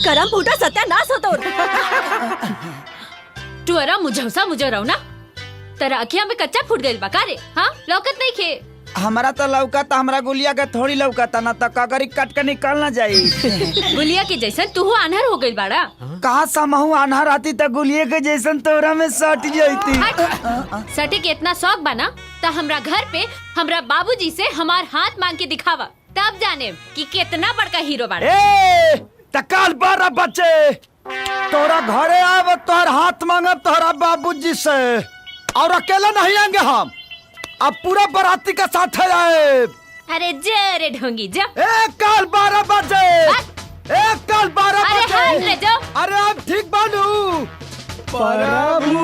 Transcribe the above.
करम फूटा सत्यानाश होतो। तू अरा मुझौसा मुझे रहो ना तेरा अखियां में कच्चा फूट गइल बा का रे? हाँ लौकत नहीं खे। हमारा तो लौकता, हमारा गुलिया के थोड़ी लौकता ना तो कगरी कट के निकल ना जाई। गुलिया के जैसन तू आन्हर हो गइल बाड़ा। कहा समहू आन्हर आती तो गुलिया के जैसन तोरा में सट जाती। सटे के इतना शौक बना तो हमरा घर पे हमरा बाबूजी से हमार हाथ मांग के दिखावा, तब जाने कि कितना बड़का हीरो बाड़ा। ए तकाल 12 बच्चे तोरा घरे आव तोहर हाथ मांगब तोहरा बाबूजी से, और अकेला नहीं आएंगे हम, अब पूरा बाराती का साथ आए। अरे जरे ढोंगी जा। एक काल 12 बजे, एक काल 12 अरे बजे। हाथ ले जाओ। अरे अब ठीक बानू प्रभु